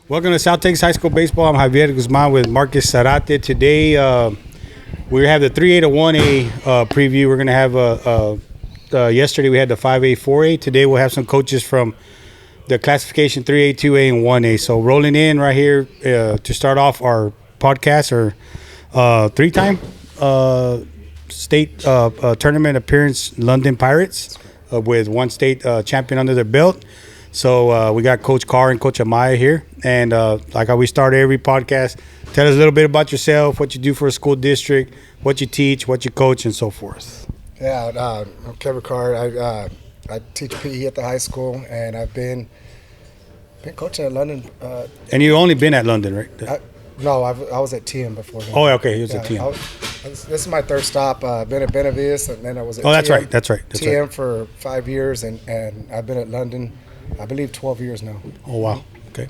Welcome to South Texas High School Baseball. I'm Javier Guzman with Marcus Zarate. Today, we have the 3A to 1A preview. We're going to have yesterday we had the 5A, 4A. Today we'll have some coaches from the classification 3A, 2A, and 1A. So rolling in right here to start off our podcast, or three-time state tournament appearance, London Pirates, with one state champion under their belt. So we got Coach Carr and Coach Amaya here. And like how we start every podcast, tell us a little bit about yourself, what you do for a school district, what you teach, what you coach, and so forth. Yeah, I'm Kevin Carr. I teach PE at the high school, and I've been coaching at London. And you've only been at London, right? No, I was at TM before. Oh, okay, he was at TM. This is my third stop. I've been at Benavides, and then I was at that's TM. That's right. TM for 5 years, and I've been at London, I believe, 12 years now. Oh, wow. Okay.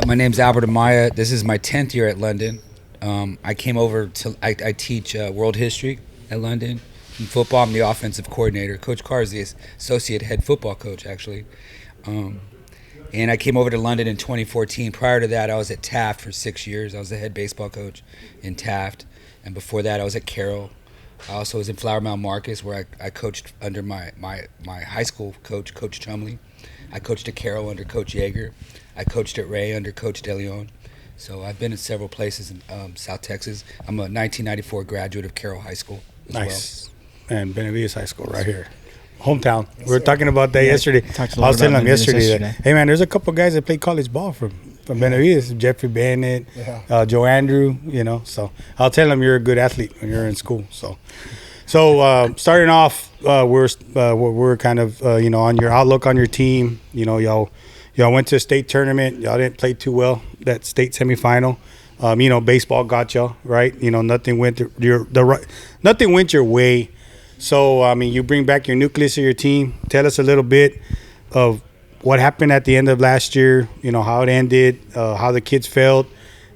My name's Albert Amaya. This is my 10th year at London. I came over I teach world history at London. In football, I'm the offensive coordinator. Coach Carr is the associate head football coach, actually. And I came over to London in 2014. Prior to that, I was at Taft for 6 years. I was the head baseball coach in Taft. And before that, I was at Carroll. I also was in Flower Mound Marcus, where I coached under my high school coach, Coach Chumley. I coached at Carroll under Coach Yeager. I coached at Ray under Coach DeLeon. So I've been in several places in South Texas. I'm a 1994 graduate of Carroll High School as nice. Well. And Benavides High School right here. Hometown. We were talking about that yesterday. I was telling them yesterday that, hey, man, there's a couple guys that played college ball from Benavides. Jeffrey Bennett, Joe Andrew, So I'll tell them you're a good athlete when you're in school. So starting off, we're kind of, on your outlook on your team. Y'all went to a state tournament. Y'all didn't play too well, that state semifinal. Baseball got y'all, right? Nothing went nothing went your way. So, you bring back your nucleus of your team. Tell us a little bit of what happened at the end of last year, how it ended, how the kids felt.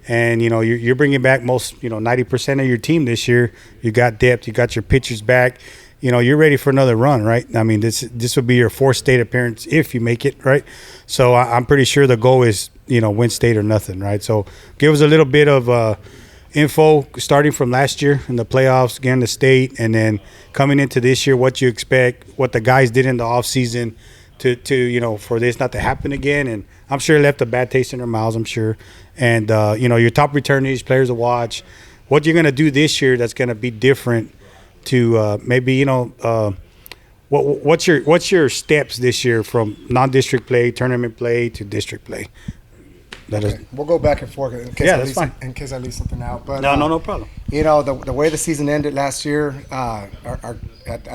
And, you're bringing back 90% of your team this year. You got depth. You got your pitchers back. You're ready for another run, right? This would be your fourth state appearance if you make it, right? So I'm pretty sure the goal is, win state or nothing, right? So give us a little bit of info starting from last year in the playoffs, getting the state, and then coming into this year, what you expect, what the guys did in the offseason to for this not to happen again. And I'm sure it left a bad taste in their mouths, I'm sure. And, your top returnees, players to watch, what you're going to do this year that's going to be different to maybe, what's your steps this year from non-district play, tournament play to district play? We'll go back and forth in case in case I leave something out. But no problem. The way the season ended last year, I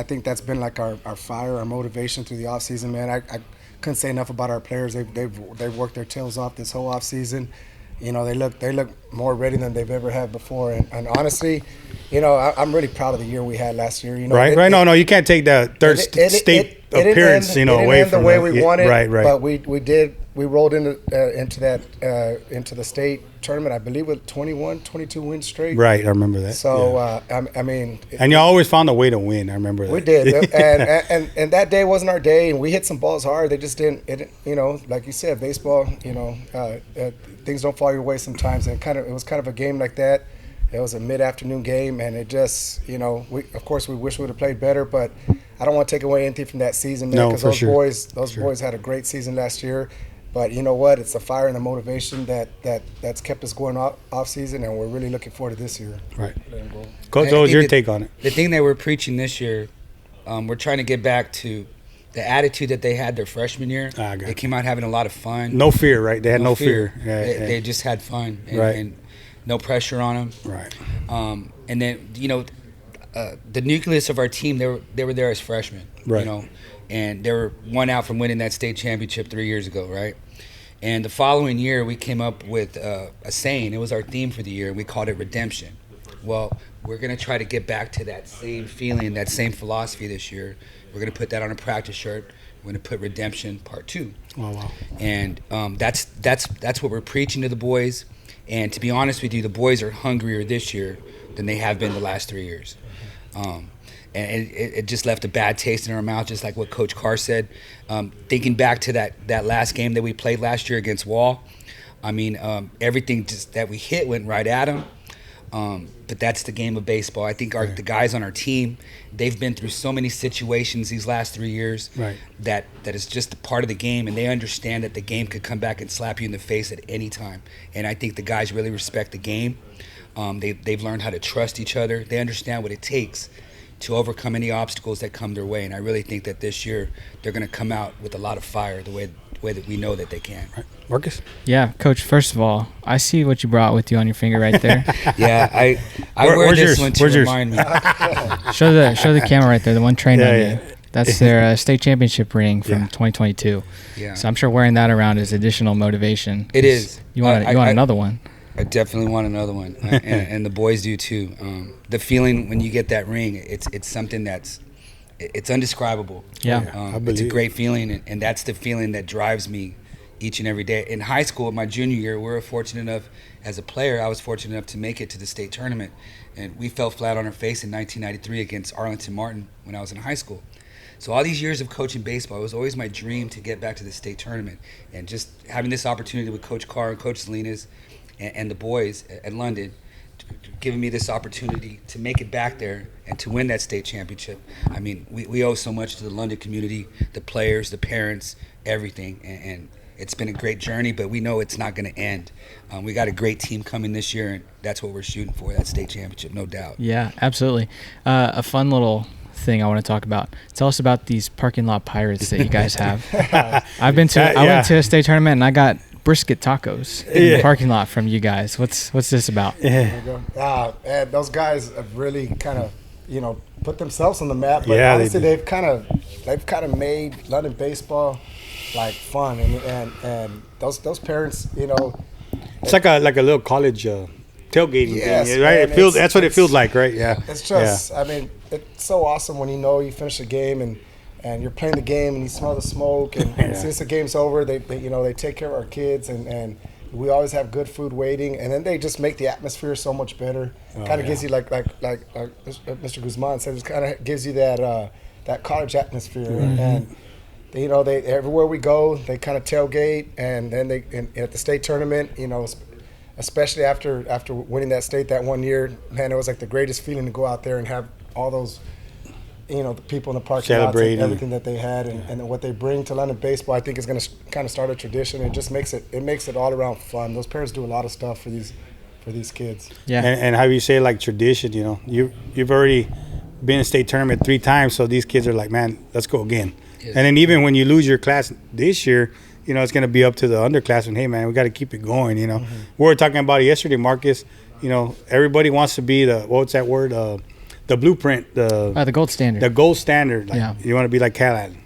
think that's been like our fire, our motivation through the off season. Man, I couldn't say enough about our players. They've worked their tails off this whole off season. They look more ready than they've ever had before. And honestly, I'm really proud of the year we had last year. Right. No, you can't take the third state appearance, away from the way we wanted. Right. But we did. We rolled into the state tournament, I believe, with 22 wins straight. Right, I remember that. So, and you always found a way to win. I remember that. We did, and that day wasn't our day, and we hit some balls hard. They just didn't. Like you said, baseball. Things don't fall your way sometimes, and it was kind of a game like that. It was a mid-afternoon game, and it just, of course we wish we would have played better, but I don't want to take away anything from that season, man, because those boys had a great season last year. But you know what? It's the fire and the motivation that's kept us going off season, and we're really looking forward to this year. Right. Coach, what was your take on it? The thing that we're preaching this year, we're trying to get back to the attitude that they had their freshman year. They came out having a lot of fun. No fear, right? They had no fear. They just had fun, and no pressure on them. Right. And then the nucleus of our team, they were there as freshmen. Right. And they were one out from winning that state championship 3 years ago, right? And the following year, we came up with a saying. It was our theme for the year, and we called it redemption. Well, we're going to try to get back to that same feeling, that same philosophy this year. We're going to put that on a practice shirt. We're going to put redemption part 2. Wow. And that's what we're preaching to the boys. And to be honest with you, the boys are hungrier this year than they have been the last 3 years. And it just left a bad taste in our mouth, just like what Coach Carr said. Thinking back to that last game that we played last year against Wall, I mean, everything just that we hit went right at them. But that's the game of baseball. I think the guys on our team, they've been through so many situations these last 3 years that is just a part of the game, and they understand that the game could come back and slap you in the face at any time. And I think the guys really respect the game. They've learned how to trust each other. They understand what it takes to overcome any obstacles that come their way. And I really think that this year they're going to come out with a lot of fire the way that we know that they can. Marcus? Yeah, Coach, first of all, I see what you brought with you on your finger right there. Yeah, I wear this one to remind me. Show the camera right there, the one trained on you. That's their state championship ring from 2022. Yeah. So I'm sure wearing that around is additional motivation. It is. You want another one. I definitely want another one, and the boys do too. The feeling when you get that ring, it's something it's indescribable. Yeah, it's a great feeling, and that's the feeling that drives me each and every day. In high school, my junior year, we were fortunate enough, as a player, I was fortunate enough to make it to the state tournament, and we fell flat on our face in 1993 against Arlington Martin when I was in high school. So all these years of coaching baseball, it was always my dream to get back to the state tournament, and just having this opportunity with Coach Carr and Coach Salinas and the boys at London, giving me this opportunity to make it back there and to win that state championship. I mean, we owe so much to the London community, the players, the parents, everything, and it's been a great journey, but we know it's not going to end. We got a great team coming this year, and that's what we're shooting for, that state championship, no doubt. Yeah, absolutely. A fun little thing I want to talk about. Tell us about these parking lot pirates that you guys have. I went to a state tournament, and I got brisket tacos in the parking lot from you guys. What's this about? And those guys have really kind of, put themselves on the map. But honestly, they've kind of made London baseball like fun, and those parents, it's like a little college tailgating thing, right? Man, That's what it feels like, right? Yeah. It's just, I mean, it's so awesome when you finish a game and you're playing the game and you smell the smoke, and since the game's over, they take care of our kids, and we always have good food waiting, and then they just make the atmosphere so much better. Gives you like Mr. Guzman said, it kind of gives you that college atmosphere, and they everywhere we go, they kind of tailgate, and then at the state tournament, especially after winning that state that one year, man, it was like the greatest feeling to go out there and have all those, the people in the parking lots and everything that they had, and what they bring to London baseball, I think is going to kind of start a tradition. It just makes it all around fun. Those parents do a lot of stuff for these kids. Yeah, and how you say like tradition, you've already been in state tournament 3 times, so these kids are like, man, let's go again. Yes. And then even when you lose your class this year, it's going to be up to the underclassmen. Hey, man, we got to keep it going. We were talking about it yesterday, Marcus. Everybody wants to be what's that word? The blueprint, the gold standard. The gold standard. You want to be like Callahan.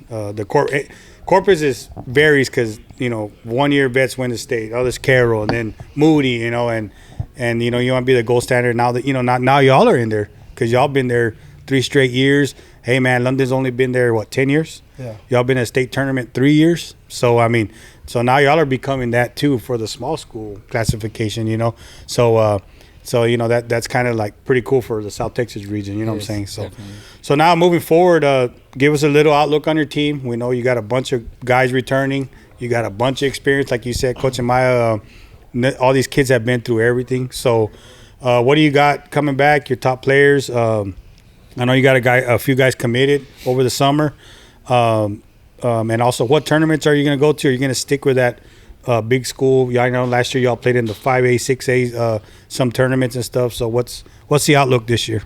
Corpus varies because 1 year vets win the state. Others Carroll, and then Moody. And you want to be the gold standard. Now that now y'all are in there because y'all been there 3 straight years. Hey man, London's only been there 10 years. Yeah. Y'all been at state tournament 3 years. So I mean, so now y'all are becoming that too for the small school classification. So that's kind of like pretty cool for the South Texas region. What I'm saying? So, definitely. So now moving forward, give us a little outlook on your team. We know you got a bunch of guys returning. You got a bunch of experience, like you said, Coach Amaya. All these kids have been through everything. So, what do you got coming back? Your top players. I know you got a few guys committed over the summer. And also, what tournaments are you going to go to? Are you going to stick with that big school? I know last year y'all played in the 5A, 6A, some tournaments and stuff. So what's the outlook this year?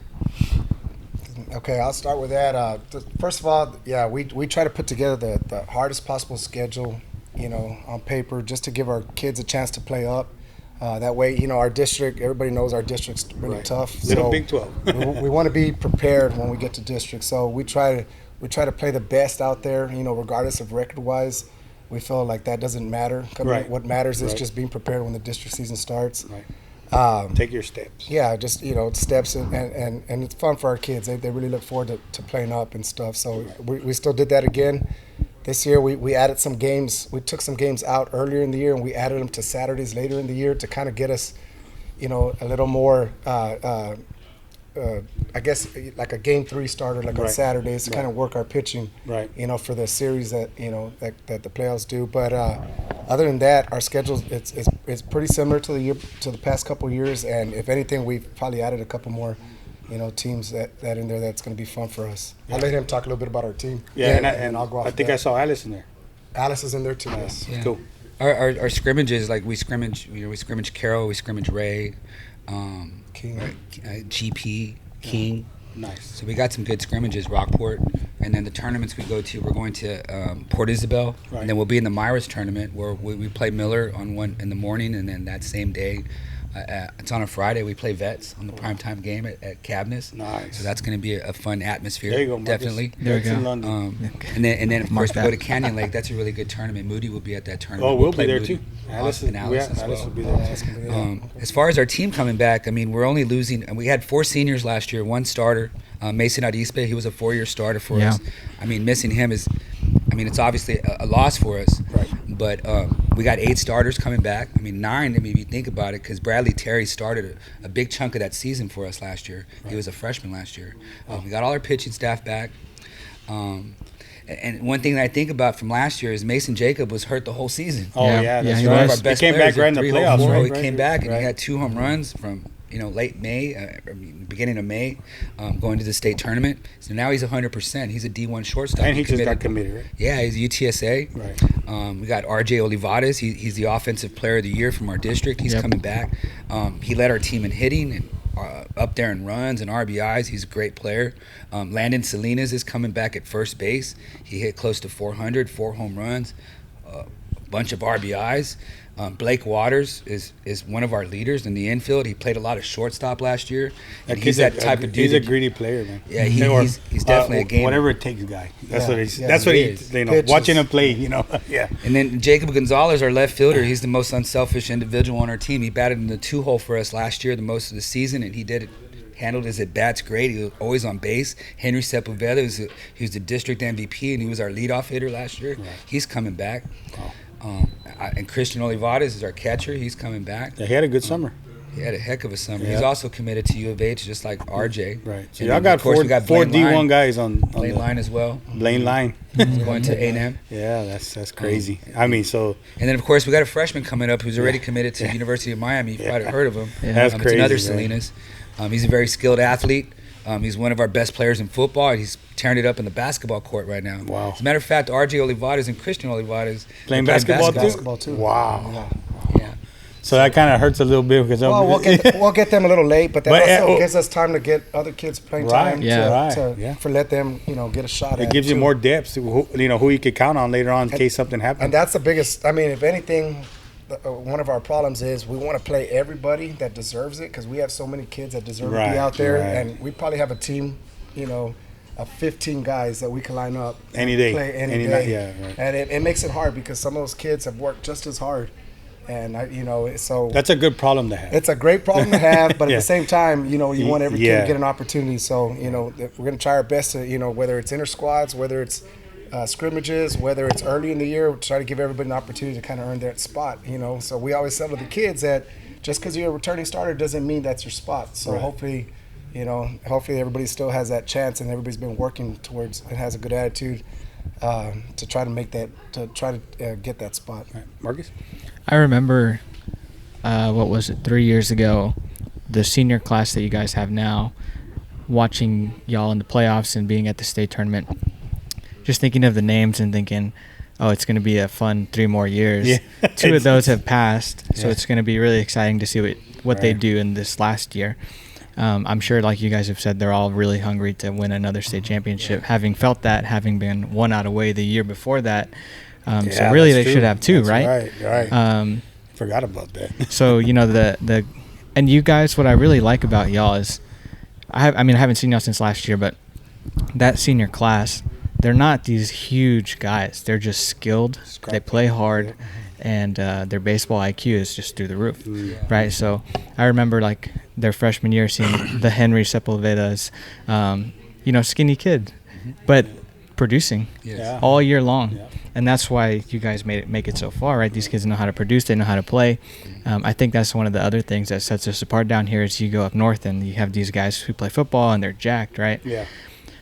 Okay, I'll start with that. First of all, we try to put together the hardest possible schedule, on paper, just to give our kids a chance to play up. That way, our district, everybody knows our district's really tough. Little Big 12. we want to be prepared when we get to district. So we try to play the best out there, regardless of record-wise. We feel like that doesn't matter. Right. What matters is just being prepared when the district season starts. Right. Take your steps. Yeah, just, steps, and it's fun for our kids. They really look forward to playing up and stuff. So we still did that again. This year we added some games. We took some games out earlier in the year, and we added them to Saturdays later in the year to kind of get us, a little more, I guess, like a game 3 starter, like on Saturdays to kind of work our pitching, for the series that, that the playoffs do. But other than that, our schedule it's pretty similar to the past couple of years, and if anything, we've probably added a couple more, teams that in there that's going to be fun for us. I'll let him talk a little bit about our team. Yeah, and I'll go off. I think I saw Alice in there. Alice is in there too. Yes, cool. Our scrimmages, like we scrimmage Carroll, we scrimmage Ray, King, GP, King. Nice. So we got some good scrimmages, Rockport, and then the tournaments we go to, we're going to Port Isabel, and then we'll be in the Myers tournament where we play Miller on one in the morning, and then that same day, it's on a Friday, we play Vets on the primetime game at Cabness. Nice. So that's going to be a fun atmosphere. There you go, Marcus. Definitely. There we go. In London. And then of course we go to Canyon Lake. That's a really good tournament. Moody will be at that tournament. Oh, we'll be there Moody. too. Alice Alice will be there. As far as our team coming back, I mean, we're only losing. We had 4 seniors last year, 1 starter. Mason Arispe, he was a 4-year starter for us. I mean, missing him is, it's obviously a loss for us. Right. But we got 8 starters coming back. 9, if you think about it, because Bradley Terry started a big chunk of that season for us last year. Right. He was a freshman last year. We got all our pitching staff back. And one thing that I think about from last year is Mason Jacob was hurt the whole season. Oh, yeah. That's one right. of our best he came players back right in the playoffs, right? He came back and he had 2 home runs from late May, beginning of May, going to the state tournament. So now he's 100%. He's a D1 shortstop. And he just got committed, right? Yeah, he's UTSA. Right. We got RJ Olivares. He's the offensive player of the year from our district. He's coming back. He led our team in hitting and up there in runs and RBIs. He's a great player. Landon Salinas is coming back at first base. He hit close to 400, 4 home runs, a bunch of RBIs. Blake Waters is one of our leaders in the infield. He played a lot of shortstop last year. And he's that type of dude. He's a greedy player, man. Yeah, he's definitely a gamer. Whatever it takes, guy. That's what he's. That's what he. Watching him play, Yeah. And then Jacob Gonzalez, our left fielder, he's the most unselfish individual on our team. He batted in the 2-hole for us last year, the most of the season, and he handled his at bats great. He was always on base. Henry Sepulveda, he was the district MVP, and he was our leadoff hitter last year. Right. He's coming back. Wow. And Christian Olivares is our catcher. He's coming back. Yeah, he had a good summer. He had a heck of a summer. Yeah. He's also committed to U of H, just like RJ. Right. So y'all got four D1 guys on Blaine Line as well. Blaine Line. Going to A&M. Yeah, that's crazy. And then, of course, we got a freshman coming up who's already committed to the University of Miami. You've probably heard of him. Yeah. That's crazy. It's another Salinas. He's a very skilled athlete. He's one of our best players in football, and he's tearing it up in the basketball court right now. Wow. As a matter of fact, RJ Olivares and Christian Olivares playing basketball too? Wow. Yeah. So that kind of hurts a little bit because we'll get them a little late, but that also gives us time to get other kids playing time. For let them get a shot. It gives you more depth. Who you could count on later on in case something happens. And that's the biggest. If anything, one of our problems is we want to play everybody that deserves it because we have so many kids that deserve to be out there, and we probably have a team, of 15 guys that we can line up any day, play any day. Yeah, right. And it makes it hard because some of those kids have worked just as hard, and so that's a good problem to have. It's a great problem to have, but at the same time, you want every kid to get an opportunity. So we're going to try our best to whether it's inter squads, whether it's scrimmages, whether it's early in the year, try to give everybody an opportunity to kind of earn that spot, So we always tell the kids that just because you're a returning starter doesn't mean that's your spot. So hopefully everybody still has that chance and everybody's been working towards and has a good attitude to try to make that, get that spot. Right. Marcus? I remember, 3 years ago, the senior class that you guys have now, watching y'all in the playoffs and being at the state tournament. Just thinking of the names and thinking, it's going to be a fun 3 more years. Yeah. 2 of those have passed, so it's going to be really exciting to see what they do in this last year. I'm sure, like you guys have said, they're all really hungry to win another state championship, having felt that, having been 1 out away the year before that. So really they should have 2, right? Right. Forgot about that. So, and you guys, what I really like about y'all is, I haven't seen y'all since last year, but that senior class, they're not these huge guys. They're just skilled. They play hard, and their baseball IQ is just through the roof, right? So I remember their freshman year seeing the Henry Sepulvedas, skinny kid, but producing all year long, and that's why you guys make it so far, right? These kids know how to produce. They know how to play. I think that's one of the other things that sets us apart down here is you go up north and you have these guys who play football and they're jacked, right? Yeah.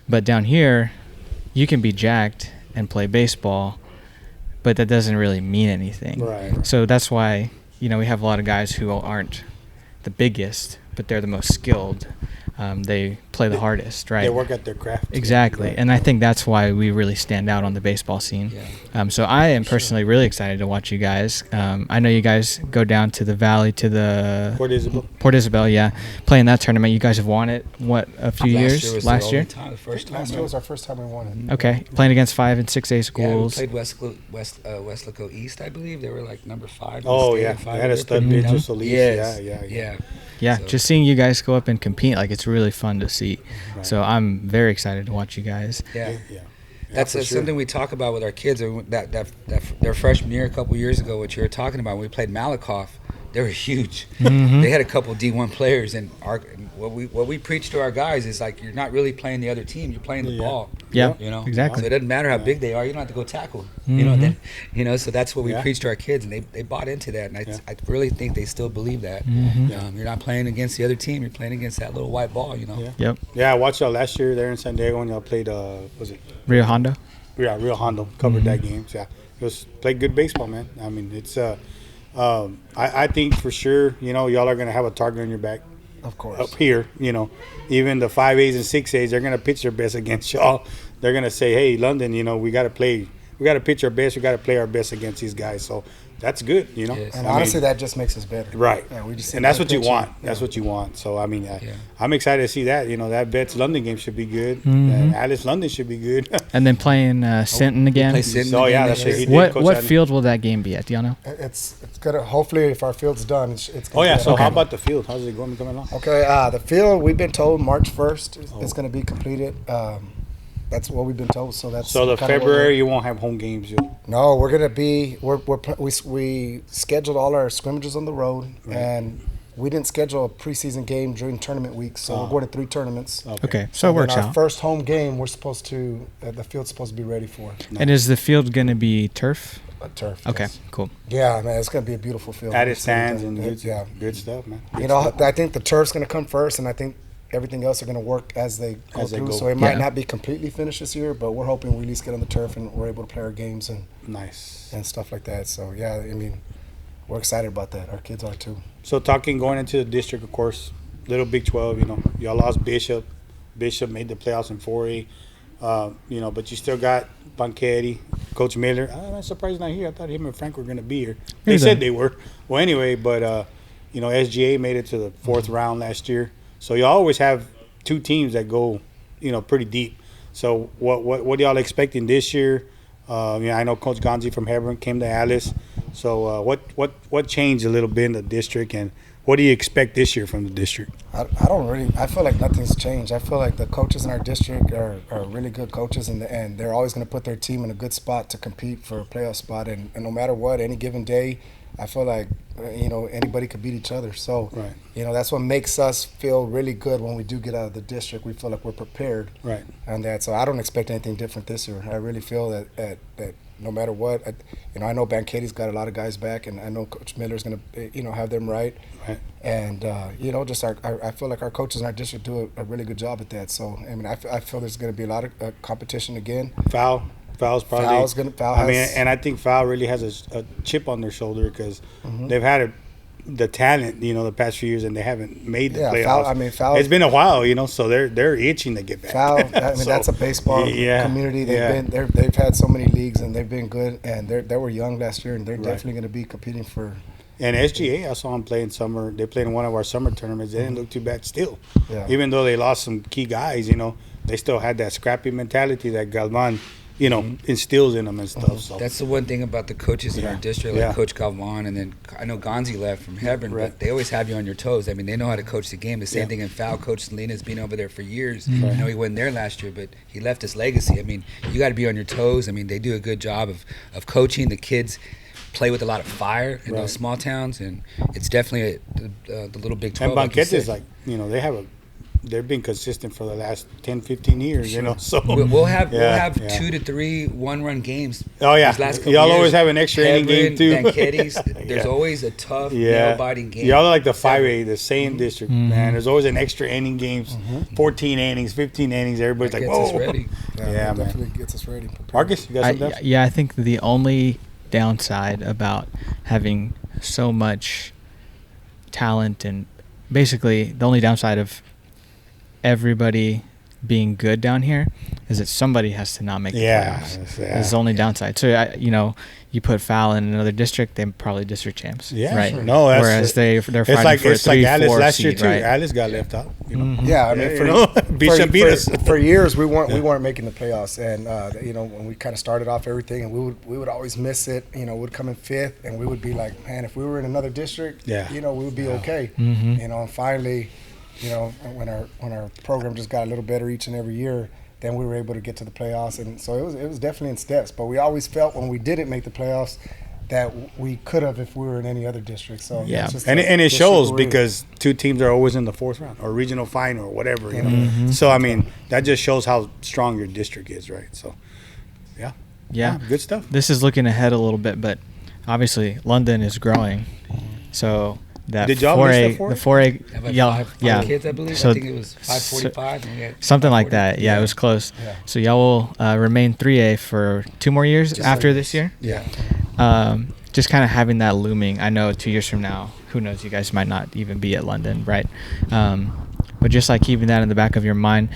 But down here, you can be jacked and play baseball but that doesn't really mean anything. Right. So that's why, we have a lot of guys who aren't the biggest, but they're the most skilled. They play the hardest, right? They work at their craft. Exactly. Right. And I think that's why we really stand out on the baseball scene. Yeah. So I am personally really excited to watch you guys. I know you guys go down to the Valley, to the Port Isabel, yeah. Playing that tournament. You guys have won it, a few years? Last year? The first time. Last year was our first time we won it. Okay. Playing against 5 and 6A schools. Yeah, we played Westlaco East, I believe. They were like number 5. Oh, yeah. They had a stud pitcher, Solis. Yes. Yeah. Yeah, So- just seeing you guys go up and compete, it's really fun to see. Right. So I'm very excited to watch you guys. Yeah. Yeah. That's for sure. something we talk about with our kids. That their freshman year a couple years ago, what you were talking about, when we played Malakoff, they were huge. Mhm. They had a couple D1 players, and what we preach to our guys is like, you're not really playing the other team, you're playing the ball. Yeah, So exactly. it doesn't matter how big they are, you don't have to go tackle. Mhm. So that's what we Yeah. preach to our kids, and they bought into that, and I really think they still believe that. Mhm. You're not playing against the other team, you're playing against that little white ball. Yeah. Yep. Yeah, I watched y'all last year there in San Diego when y'all played, was it? Rio Hondo. Yeah, Real Hondo covered that game. So, yeah, it was played good baseball, man. I mean, it's I think for sure, y'all are gonna have a target on your back Of course. up here. Even the 5As and 6As, they're gonna pitch their best against y'all. They're gonna say, hey, London, we gotta pitch our best. We gotta play our best against these guys. So that's good, Yes. And I honestly, mean, that just makes us better. right. Yeah, we just And that's keep what you pitching. want. Yeah. That's what you want. So I mean, I'm excited to see that. That Vets London game should be good. Mhm. That Alice London should be good. And then playing Sinton again. Play Sinton Oh, yeah, again that's this it. year. He did, Coach What Adams. field will that game be at? Do y'all know? It's gonna, hopefully, if our field's done, it's gonna Oh yeah. be So okay. how about the field? How's it going coming along? Okay, the field, we've been told March 1st is going to be completed. That's what we've been told. So that's So the kinda what February you won't have home games. No, we're going to be we scheduled all our scrimmages on the road, Right. and we didn't schedule a preseason game during tournament week. So we're going to 3 tournaments. Okay, so it works our out. first home game, we're supposed to the field's supposed to be ready for And is the field going to be turf? turf. Okay, yes. cool. Yeah, man, it's going to be a beautiful field. Added It's gonna sands be- and yeah. good stuff, man. I think the turf's going to come first, and I think everything else are going to work as they go As they through. go. So it might Yeah. not be completely finished this year, but we're hoping we at least get on the turf and we're able to play our games Nice. and stuff like that. So yeah, I mean, we're excited about that. Our kids are too. So talking going into the district, of course, Little Big 12. Y'all lost Bishop. Bishop made the playoffs in 4A. But you still got Banchetti, Coach Miller. I'm surprised he's not here. I thought him and Frank were going to be here. They He's said a- they were. Well, anyway, but SGA made it to the 4th round last year. So you always have 2 teams that go, pretty deep. So what are y'all expecting this year? I know Coach Gonzi from Hebron came to Alice. So what changed a little bit in the district, and what do you expect this year from the district? I feel like nothing's changed. I feel like the coaches in our district are really good coaches, and they're always going to put their team in a good spot to compete for a playoff spot. And no matter what, any given day, I feel like, anybody could beat each other. So, Right. That's what makes us feel really good when we do get out of the district. We feel like we're prepared. Right. And that, so I don't expect anything different this year. I really feel that no matter what, I know Banchetti's got a lot of guys back, and I know Coach Miller's going to, have them right. Right. And, just I feel like our coaches in our district do a really good job at that. So, I mean, I feel there's going to be a lot of competition again. Foul's probably. And I think Foul really has a chip on their shoulder because they've had the talent, the past few years, and they haven't made the playoffs. Foul. It's been a while, so they're itching to get back. Foul. That's a baseball yeah, community. They've had so many leagues, and they've been good. And they were young last year, and they're definitely going to be competing for. And SGA, I saw them play in summer. They played in one of our summer tournaments. They didn't look too bad still. Yeah. Even though they lost some key guys, they still had that scrappy mentality that Galvan, instills in them and stuff. So That's the one thing about the coaches in our district, like Coach Galvan, and then I know Gonzi left from Hebron, but they always have you on your toes. I mean, they know how to coach the game. The same thing in Foul. Coach Salinas been over there for years. I know he wasn't there last year, but he left his legacy. I mean, you got to be on your toes. I mean, they do a good job of coaching. The kids play with a lot of fire in those small towns, and it's definitely the Little Big 12. And Banquete is they've been consistent for the last 10, 15 years, So we'll have 2 to 3 one-run games. Oh yeah, these last couple y'all years. always have an extra inning game too. Banchetti's, there's always a tough, nail-biting game. Y'all are like the 5A, the same district, man. There's always an extra inning games, 14 innings, 15 innings. Everybody's That like, gets us whoa. ready. Yeah, man. definitely gets us ready. Marcus, you got something else? I think the only downside about having so much talent, and basically the only downside of everybody being good down here is that somebody has to not make the playoffs. That's the only downside. So you put Fowl in another district, they're probably district champs. Yeah, right. Sure. No, that's whereas they're fighting for a 3-4 Alice last seed, year too. right? Alice got left out. You know? Mm-hmm. Yeah, I mean, Bishop beat us for years. We weren't making the playoffs, and when we kind of started off everything, and we would always miss it. We'd come in 5th, and we would be like, man, if we were in another district, we would be okay. Mm-hmm. And finally, when our program just got a little better each and every year, then we were able to get to the playoffs, and so it was definitely in steps. But we always felt when we didn't make the playoffs that we could have if we were in any other district. So and it shows because 2 teams are always in the 4th round or regional final or whatever. Mm-hmm. So I mean that just shows how strong your district is, right? So yeah, good stuff. This is looking ahead a little bit, but obviously London is growing, so. That Did y'all miss the 4A? Five kids, I believe. So I think it was 545. Something like that. Yeah, it was close. Yeah. So y'all will remain 3A for 2 more years after this year. Yeah. Just kind of having that looming. I know 2 years from now, who knows? You guys might not even be at London, right? But just like keeping that in the back of your mind.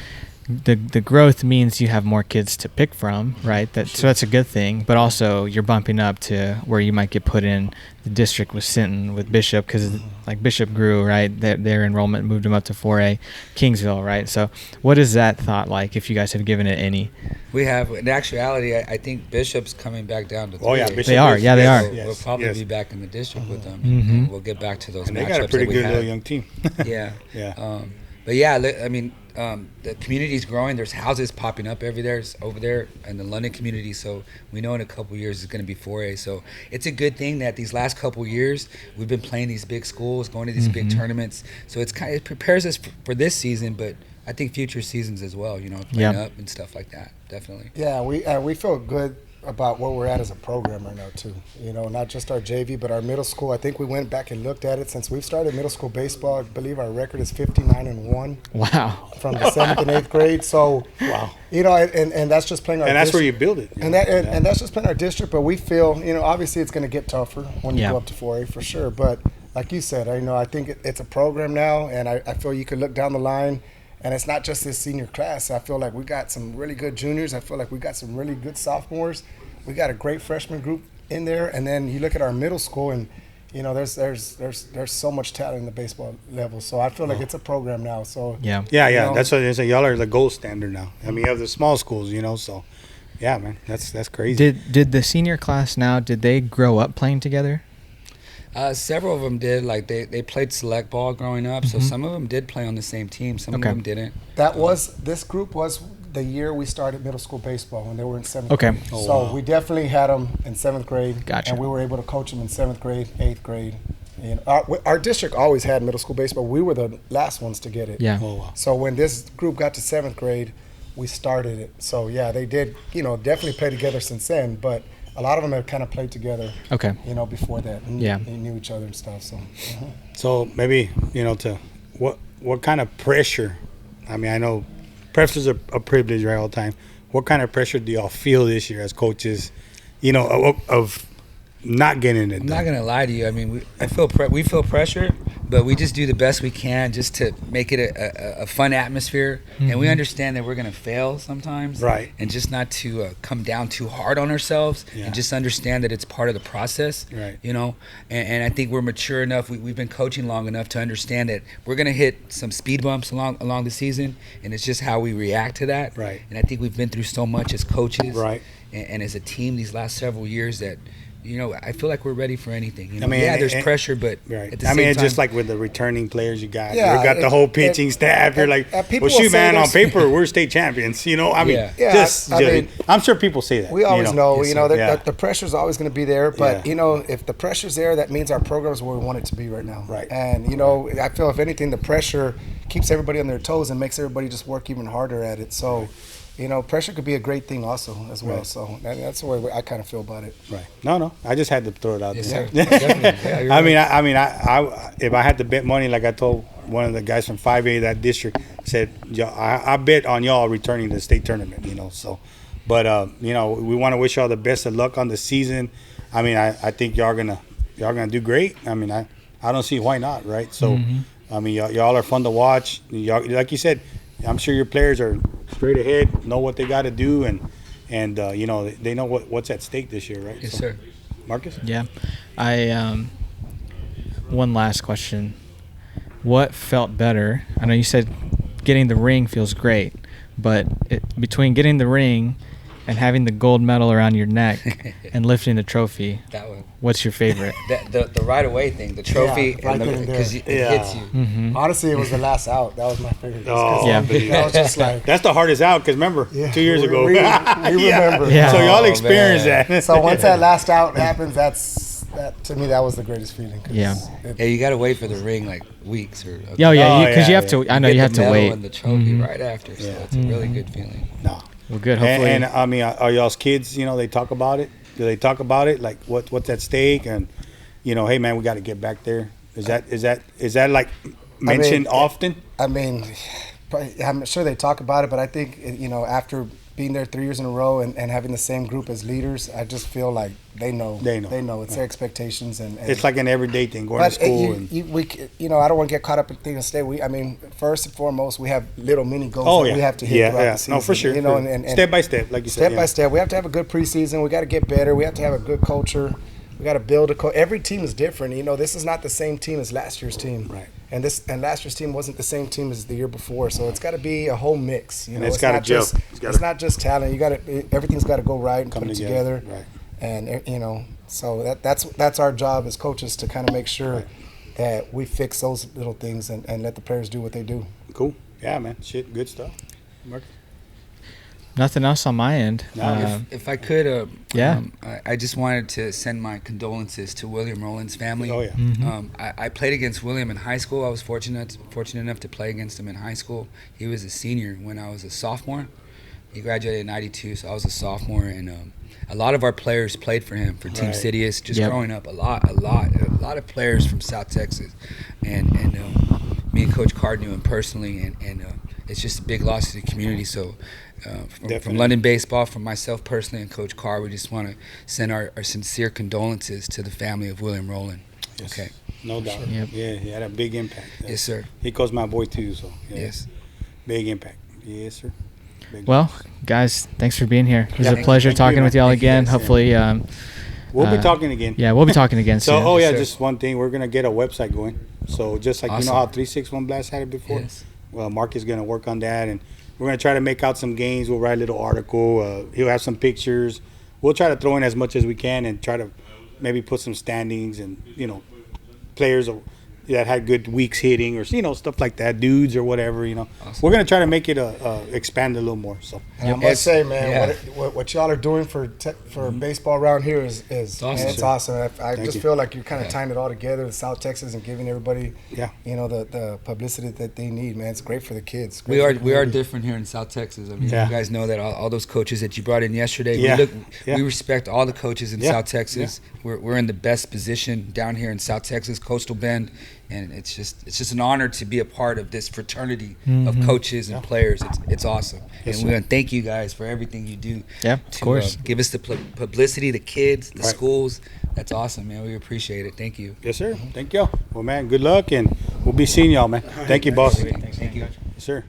The growth means you have more kids to pick from, right? So that's a good thing. But also you're bumping up to where you might get put in the district with Sinton, with Bishop, because like Bishop grew, right? Their enrollment moved them up to 4A, Kingsville, right? So what is that thought like, if you guys have given it any? We have. In actuality, I think Bishop's coming back down to 3A. Oh yeah, Bishop they are. Yeah, they are. We'll probably be back in the district with them. Mm-hmm. And we'll get back to those and matchups. They got a pretty good little young team. Yeah. Yeah. But yeah, I mean, the community's growing. There's houses popping up over there in the London community. So we know in a couple years it's going to be 4A. So it's a good thing that these last couple years we've been playing these big schools, going to these big tournaments. So it prepares us for this season, but I think future seasons as well. Playing up and stuff like that. Definitely. Yeah, we feel good about where we're at as a program right now too. Not just our JV, but our middle school. I think we went back and looked at it since we've started middle school baseball. I believe our record is 59-1. Wow. From the 7th and 8th grade. So wow. And that's just playing our. And that's where you build it. And that's just playing our district. But we feel, obviously it's going to get tougher when you go up to 4A for sure. But like you said, I think it's a program now, and I feel you could look down the line. And it's not just this senior class. I feel like we got some really good juniors. I feel like we got some really good sophomores. We got a great freshman group in there. And then you look at our middle school, and there's so much talent in the baseball level. So I feel like it's a program now. So yeah. That's what they say. Y'all are the gold standard now. I mean, you have the small schools, So yeah, man, that's crazy. Did the senior class now? Did they grow up playing together? Several of them did. Like they played select ball growing up, so some of them did play on the same team. Some of them didn't. This group was the year we started middle school baseball when they were in 7th Okay. grade. So we definitely had them in 7th grade. Gotcha. And we were able to coach them in 7th grade, 8th grade. Our district always had middle school baseball. We were the last ones to get it. Yeah. Oh, wow. So when this group got to 7th grade, we started it. So yeah, they did, definitely play together since then, but a lot of them have kind of played together, before that. And they knew each other and stuff. So, So maybe to what kind of pressure? I mean, I know pressure's a privilege, right, all the time. What kind of pressure do y'all feel this year as coaches? Of not getting it done. I'm not gonna lie to you. I mean, we feel pressure, but we just do the best we can just to make it a fun atmosphere. And we understand that we're gonna fail sometimes, right? And just not to come down too hard on ourselves, and just understand that it's part of the process, right? And I think we're mature enough. We've been coaching long enough to understand that we're gonna hit some speed bumps along the season, and it's just how we react to that, right? And I think we've been through so much as coaches, right? And as a team these last several years that. I feel like we're ready for anything. I mean, there's pressure, but right. At the same it's time, just like with the returning players you got. Yeah, you got the whole pitching staff. You're like, well, shoot, man, on paper, we're state champions. I mean, I'm sure people say that. We always know, that the pressure's always going to be there. But, if the pressure's there, that means our program's where we want it to be right now. Right. And, I feel if anything, the pressure keeps everybody on their toes and makes everybody just work even harder at it. So, pressure could be a great thing also as well. Right. So that's the way I kind of feel about it. Right. No. I just had to throw it out there. Yeah, I if I had to bet money, like I told one of the guys from 5A that district, said, I bet on y'all returning to the state tournament. So, but we want to wish y'all the best of luck on the season. I mean, I think y'all gonna do great. I mean, I don't see why not, right? So, I mean, y'all are fun to watch. Y'all, like you said, I'm sure your players are straight ahead, know what they got to do, and you know, they know what's at stake this year, right? Yes, so, sir. Marcus? Yeah. One last question. What felt better? I know you said getting the ring feels great, but between getting the ring and having the gold medal around your neck and lifting the trophy, That one. what's your favorite? The right away thing, the trophy, Yeah, right then and because there. it hits you. Mm-hmm. Honestly, it was the last out. That was my favorite. Oh, Yeah. I was just like, that's the hardest out because remember, 2 years ago. we remember. Yeah. So y'all Oh, experienced man. that. So once that last out happens, that to me that was the greatest feeling. 'Cause Yeah. Hey, you got to wait for the ring like weeks or. Oh yeah, Oh, because you yeah, have to. I know get you have the to medal wait. and the trophy Mhm. right after, so Yeah. it's a really good feeling. No. Well, good. Hopefully. And I mean, are y'all's kids? You know, they talk about it. Do they talk about it? Like what's at stake? And you know, hey man, we got to get back there. Is that like mentioned often? I mean, I'm sure they talk about it, but I think, you know, after being there 3 years in a row and having the same group as leaders, I just feel like they know. They know. It's their expectations, and It's like an everyday thing, going but to school. you know, I don't want to get caught up in things. I mean, first and foremost, we have little mini goals Oh that yeah, we have to hit throughout the season. No, for sure. You know, for- and step by step, like you said. step by step, we have to have a good preseason. We got to get better. We have to have a good culture. We got to build every team is different. You know, this is not the same team as last year's team. Right. And last year's team wasn't the same team as the year before. So it's got to be a whole mix. You And know, it's gotta not gel. just It's gotta- it's not just talent. Everything's got to go right and Come put it together. together. Right. And you know, so that's our job as coaches to kind of make sure Right. that we fix those little things and let the players do what they do. Cool. Yeah, man. Shit, good stuff. Marcus? Nothing else on my end. No, If I could, Yeah. I just wanted to send my condolences to William Rowland's family. Oh yeah. Mhm. I played against William in high school. I was fortunate enough to play against him in high school. He was a senior when I was a sophomore. He graduated in '92, so I was a sophomore, and a lot of our players played for him, for Team Right. Sidious. Just Yep. growing up, a lot of players from South Texas, and me and Coach Card knew him personally, and it's just a big loss to the community. So. From Definitely. London Baseball, from myself personally and Coach Carr, we just want to send our sincere condolences to the family of William Rowland. Yes. Okay. No doubt. Yep. Yeah, he had a big impact. Yes, sir. He calls my boy too, so yeah, Yes. big impact. Yes, sir. Big Well, guys, thanks for being here. It was Yeah, a pleasure thank you, talking man. with y'all Thank you, again. guys. Hopefully, We'll be talking again. yeah, we'll be talking again So, soon. oh yeah, Yes, sir. just one thing. We're gonna get a website going. So just like you Awesome. know how 361 Blast had it before. Yes. Well, Mark is gonna work on that, and we're gonna try to make out some games. We'll write a little article. He'll have some pictures. We'll try to throw in as much as we can, and try to maybe put some standings and players that had good weeks hitting or stuff like that, dudes or whatever. Awesome. We're gonna try to make it expand a little more. So And I Yes. must say, man, Yeah. what y'all are doing for baseball around here is awesome. man, it's awesome. I just you. feel like you're kind of Yeah. tying it all together with South Texas and giving everybody, Yeah. the publicity that they need. Man, it's great for the kids. Great We for are the we are community. different here in South Texas. I mean, Yeah. you guys know that all those coaches that you brought in yesterday. Yeah. Yeah. We respect all the coaches in Yeah. South Texas. We're in the best position down here in South Texas, Coastal Bend, and it's just an honor to be a part of this fraternity of coaches and players. It's awesome, Yes, and we're gonna thank you guys for everything you do. Yeah, of to, course. give us the publicity, the kids, the Right. schools. That's awesome, man. We appreciate it. Thank you. yes, sir. Thank you. Well, man, good luck, and we'll be seeing y'all, man. Thank you, boss. Thank you. Yes, sir.